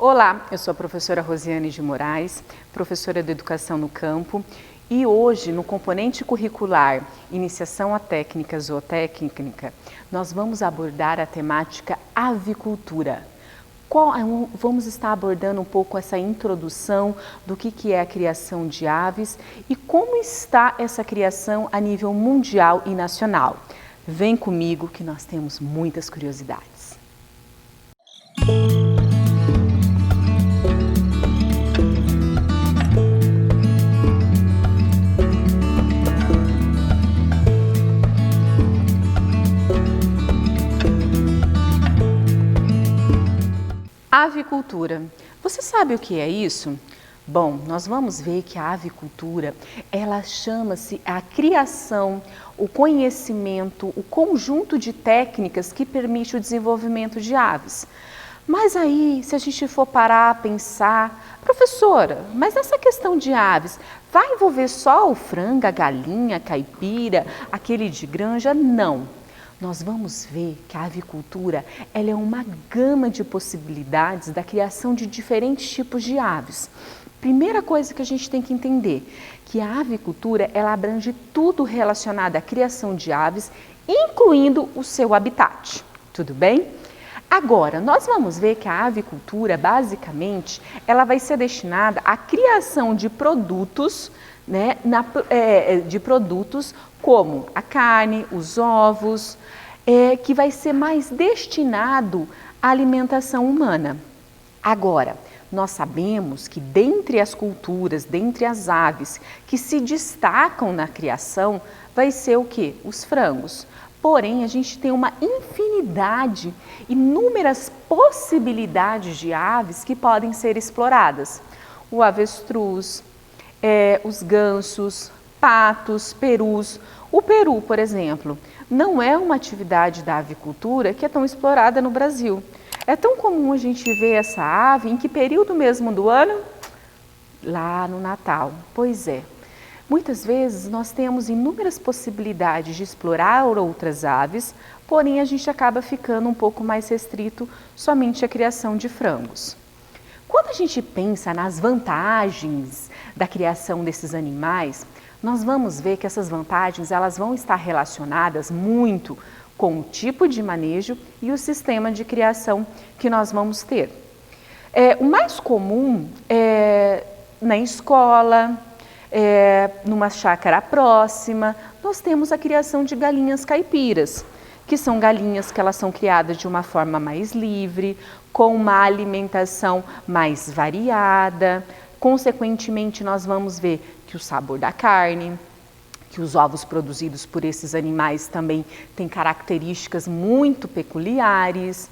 Olá, eu sou a professora Rosiane de Moraes, professora de Educação no Campo, e hoje no componente curricular Iniciação à Técnica Zootécnica, nós vamos abordar a temática avicultura. Vamos estar abordando um pouco essa introdução do que é a criação de aves e como está essa criação a nível mundial e nacional. Vem comigo que nós temos muitas curiosidades. Avicultura. Você sabe o que é isso? Bom, nós vamos ver que a avicultura, ela chama-se a criação, o conhecimento, o conjunto de técnicas que permite o desenvolvimento de aves. Mas aí, se a gente for parar a pensar, professora, mas essa questão de aves vai envolver só o frango, a galinha, a caipira, aquele de granja? Não. Nós vamos ver que a avicultura ela é uma gama de possibilidades da criação de diferentes tipos de aves. Primeira coisa que a gente tem que entender, que a avicultura ela abrange tudo relacionado à criação de aves, incluindo o seu habitat. Tudo bem? Agora, nós vamos ver que a avicultura, basicamente, ela vai ser destinada à criação de produtos, de produtos como a carne, os ovos, que vai ser mais destinado à alimentação humana. Agora, nós sabemos que dentre as culturas, dentre as aves que se destacam na criação, vai ser o quê? Os frangos. Porém, a gente tem uma infinidade, inúmeras possibilidades de aves que podem ser exploradas. O avestruz, os gansos, patos, perus. O peru, por exemplo, não é uma atividade da avicultura que é tão explorada no Brasil. É tão comum a gente ver essa ave em que período mesmo do ano? Lá no Natal. Pois é. Muitas vezes nós temos inúmeras possibilidades de explorar outras aves, porém a gente acaba ficando um pouco mais restrito somente à criação de frangos. Quando a gente pensa nas vantagens da criação desses animais, nós vamos ver que essas vantagens elas vão estar relacionadas muito com o tipo de manejo e o sistema de criação que nós vamos ter. O mais comum é na escola, numa chácara próxima, nós temos a criação de galinhas caipiras, que são galinhas que elas são criadas de uma forma mais livre, com uma alimentação mais variada. Consequentemente, nós vamos ver que o sabor da carne, que os ovos produzidos por esses animais também têm características muito peculiares.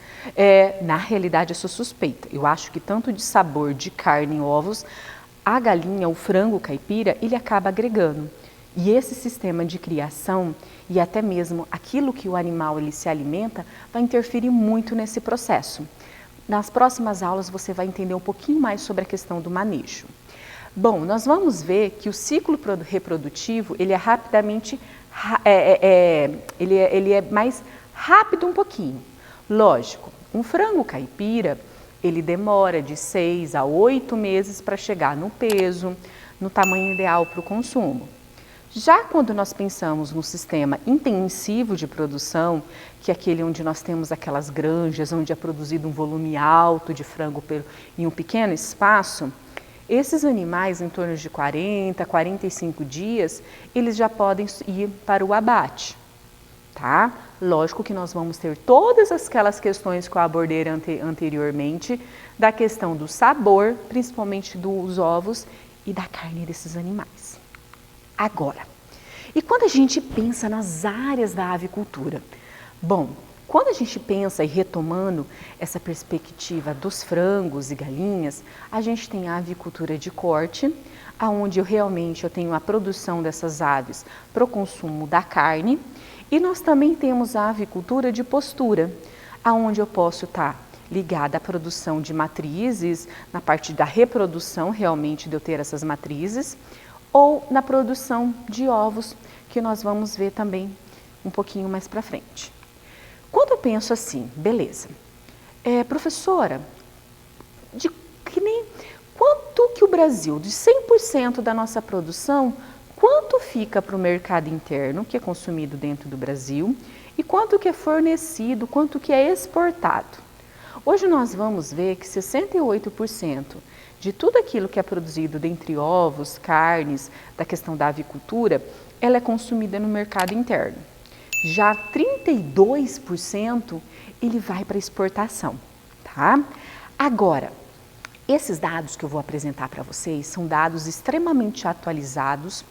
Na realidade, eu sou suspeita. Eu acho que tanto de sabor de carne e ovos, a galinha, o frango caipira, ele acaba agregando. E esse sistema de criação e até mesmo aquilo que o animal ele se alimenta vai interferir muito nesse processo. Nas próximas aulas você vai entender um pouquinho mais sobre a questão do manejo. Bom, nós vamos ver que o ciclo reprodutivo ele é rapidamente, ele é mais rápido um pouquinho. Lógico, um frango caipira ele demora de 6 a 8 meses para chegar no peso, no tamanho ideal para o consumo. Já quando nós pensamos no sistema intensivo de produção, que é aquele onde nós temos aquelas granjas, onde é produzido um volume alto de frango em um pequeno espaço, esses animais, em torno de 40, 45 dias, eles já podem ir para o abate, tá? Lógico que nós vamos ter todas aquelas questões que eu abordei anteriormente, da questão do sabor, principalmente dos ovos e da carne desses animais. Agora, e quando a gente pensa nas áreas da avicultura? Bom, quando a gente pensa, e retomando essa perspectiva dos frangos e galinhas, a gente tem a avicultura de corte, onde eu tenho a produção dessas aves para o consumo da carne, e nós também temos a avicultura de postura, onde eu posso estar ligada à produção de matrizes, na parte da reprodução realmente de eu ter essas matrizes, ou na produção de ovos, que nós vamos ver também um pouquinho mais para frente. Quando eu penso assim, beleza, professora, de Brasil, de 100% da nossa produção, quanto fica para o mercado interno, que é consumido dentro do Brasil, e quanto que é fornecido, quanto que é exportado? Hoje nós vamos ver que 68% de tudo aquilo que é produzido dentre ovos, carnes, da questão da avicultura, ela é consumida no mercado interno. Já 32% ele vai para exportação, tá? Agora, esses dados que eu vou apresentar para vocês são dados extremamente atualizados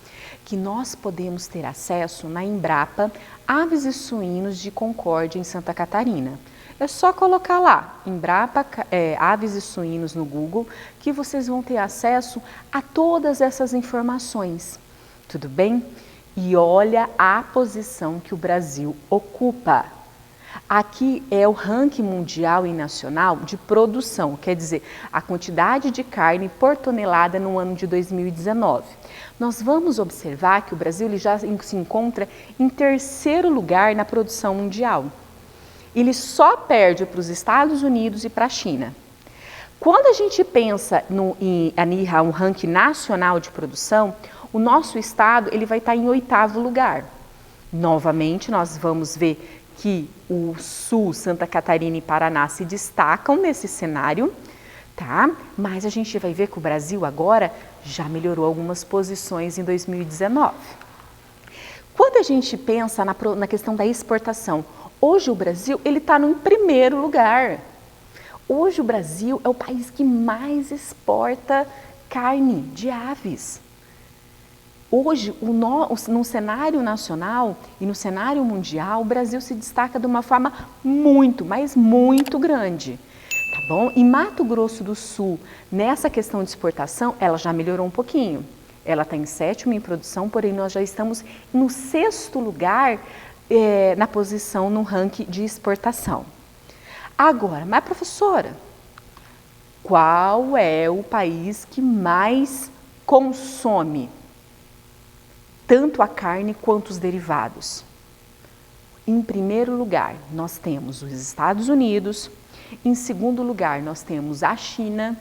que nós podemos ter acesso na Embrapa Aves e Suínos de Concórdia, em Santa Catarina. É só colocar lá, Embrapa Aves e Suínos no Google, que vocês vão ter acesso a todas essas informações, tudo bem? E olha a posição que o Brasil ocupa. Aqui é o ranking mundial e nacional de produção, quer dizer, a quantidade de carne por tonelada no ano de 2019. Nós vamos observar que o Brasil ele já se encontra em terceiro lugar na produção mundial. Ele só perde para os Estados Unidos e para a China. Quando a gente pensa em um ranking nacional de produção, o nosso estado ele vai estar em 8º lugar. Novamente, nós vamos ver que o Sul, Santa Catarina e Paraná se destacam nesse cenário, tá? Mas a gente vai ver que o Brasil agora já melhorou algumas posições em 2019. Quando a gente pensa na questão da exportação, hoje o Brasil ele está no primeiro lugar. Hoje o Brasil é o país que mais exporta carne de aves. Hoje, no cenário nacional e no cenário mundial, o Brasil se destaca de uma forma muito, mas muito grande, tá bom? E Mato Grosso do Sul, nessa questão de exportação, ela já melhorou um pouquinho. Ela está em 7º em produção, porém nós já estamos no 6º lugar na posição no ranking de exportação. Agora, mas professora, qual é o país que mais consome tanto a carne quanto os derivados? Em primeiro lugar, nós temos os Estados Unidos, em segundo lugar, nós temos a China,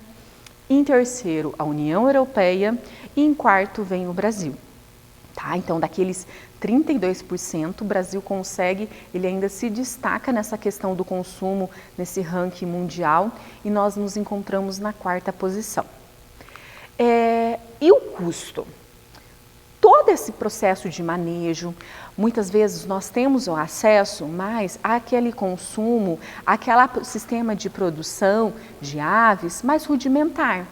em terceiro, a União Europeia e em quarto vem o Brasil. Tá? Então, daqueles 32%, o Brasil consegue, ele ainda se destaca nessa questão do consumo, nesse ranking mundial, e nós nos encontramos na 4ª posição. E o custo? Todo esse processo de manejo, muitas vezes nós temos o acesso mais àquele consumo, àquele sistema de produção de aves mais rudimentar,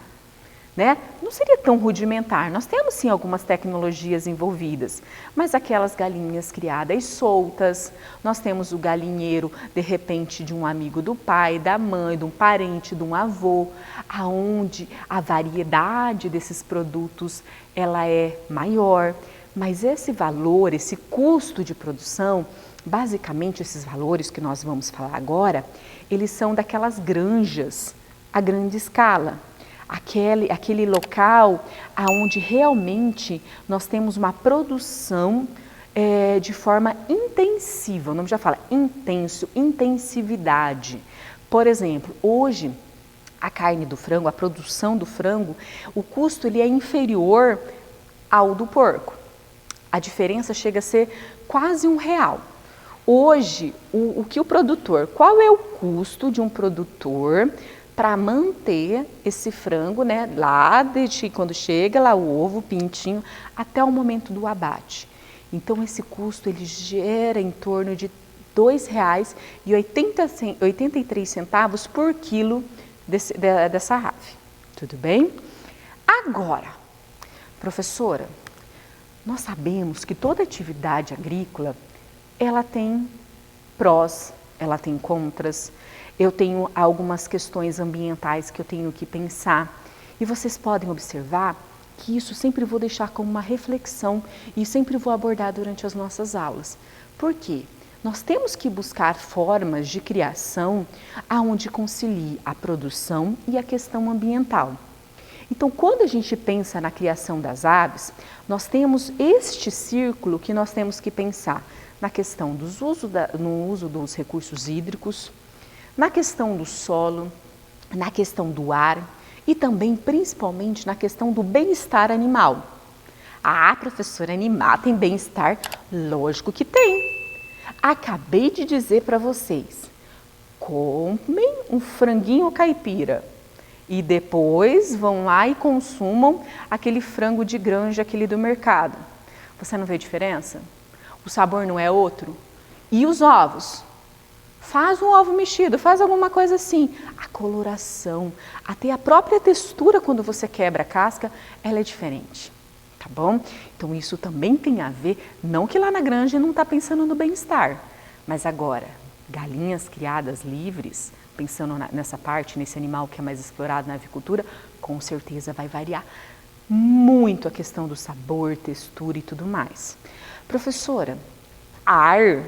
né? Não seria tão rudimentar, nós temos sim algumas tecnologias envolvidas, mas aquelas galinhas criadas soltas, nós temos o galinheiro, de repente, de um amigo do pai, da mãe, de um parente, de um avô, aonde a variedade desses produtos ela é maior, mas esse valor, esse custo de produção, basicamente esses valores que nós vamos falar agora, eles são daquelas granjas a grande escala. Aquele local onde realmente nós temos uma produção de forma intensiva, o nome já fala intenso, intensividade. Por exemplo, hoje a carne do frango, a produção do frango, o custo ele é inferior ao do porco. A diferença chega a ser quase R$1. Hoje, qual é o custo de um produtor para manter esse frango, né, lá desde quando chega lá o ovo, o pintinho, até o momento do abate. Então esse custo ele gera em torno de R$2,83 por quilo dessa ave. Tudo bem? Agora, professora, nós sabemos que toda atividade agrícola ela tem prós, ela tem contras. Eu tenho algumas questões ambientais que eu tenho que pensar e vocês podem observar que isso sempre vou deixar como uma reflexão e sempre vou abordar durante as nossas aulas. Por quê? Nós temos que buscar formas de criação aonde concilie a produção e a questão ambiental. Então, quando a gente pensa na criação das aves, nós temos este círculo que nós temos que pensar na questão no uso dos recursos hídricos, na questão do solo, na questão do ar e também, principalmente, na questão do bem-estar animal. Ah, professora, animal tem bem-estar? Lógico que tem. Acabei de dizer para vocês, comem um franguinho caipira e depois vão lá e consumam aquele frango de granja, aquele do mercado. Você não vê diferença? O sabor não é outro? E os ovos? Faz um ovo mexido, faz alguma coisa assim. A coloração, até a própria textura quando você quebra a casca, ela é diferente. Tá bom? Então isso também tem a ver, não que lá na granja não está pensando no bem-estar, mas agora, galinhas criadas livres, pensando nessa parte, nesse animal que é mais explorado na avicultura, com certeza vai variar muito a questão do sabor, textura e tudo mais. Professora, ar,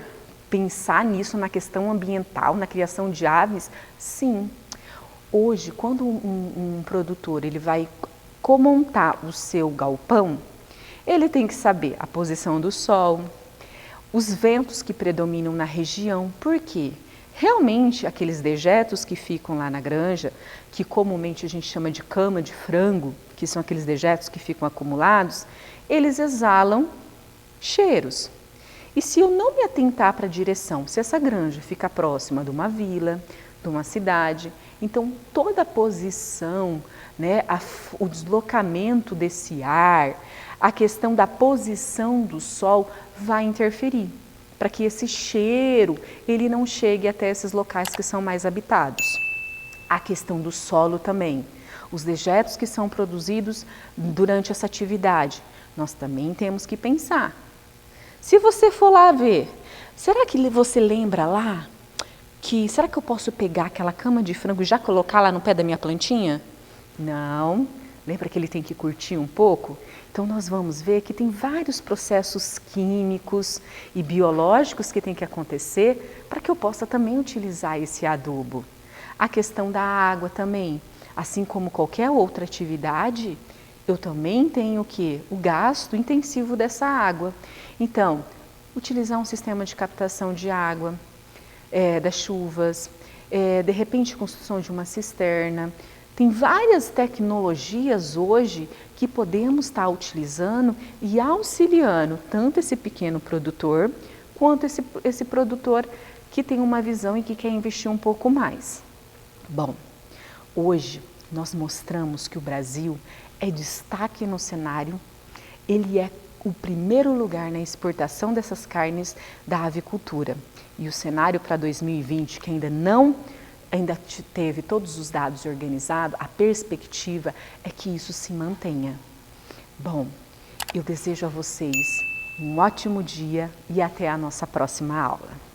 pensar nisso na questão ambiental, na criação de aves, sim. Hoje, quando um produtor ele vai montar o seu galpão, ele tem que saber a posição do sol, os ventos que predominam na região, porque realmente aqueles dejetos que ficam lá na granja, que comumente a gente chama de cama de frango, que são aqueles dejetos que ficam acumulados, eles exalam cheiros. E se eu não me atentar para a direção, se essa granja fica próxima de uma vila, de uma cidade, então toda a posição, né, o deslocamento desse ar, a questão da posição do sol vai interferir para que esse cheiro ele não chegue até esses locais que são mais habitados. A questão do solo também, os dejetos que são produzidos durante essa atividade, nós também temos que pensar. Se você for lá ver, será que você lembra lá será que eu posso pegar aquela cama de frango e já colocar lá no pé da minha plantinha? Não. Lembra que ele tem que curtir um pouco? Então nós vamos ver que tem vários processos químicos e biológicos que tem que acontecer para que eu possa também utilizar esse adubo. A questão da água também, assim como qualquer outra atividade, eu também tenho o gasto intensivo dessa água. Então, utilizar um sistema de captação de água, das chuvas, de repente construção de uma cisterna. Tem várias tecnologias hoje que podemos estar utilizando e auxiliando tanto esse pequeno produtor quanto esse produtor que tem uma visão e que quer investir um pouco mais. Bom, hoje nós mostramos que o Brasil é destaque no cenário, ele é o primeiro lugar na exportação dessas carnes da avicultura. E o cenário para 2020, que ainda teve todos os dados organizados, a perspectiva é que isso se mantenha. Bom, eu desejo a vocês um ótimo dia e até a nossa próxima aula.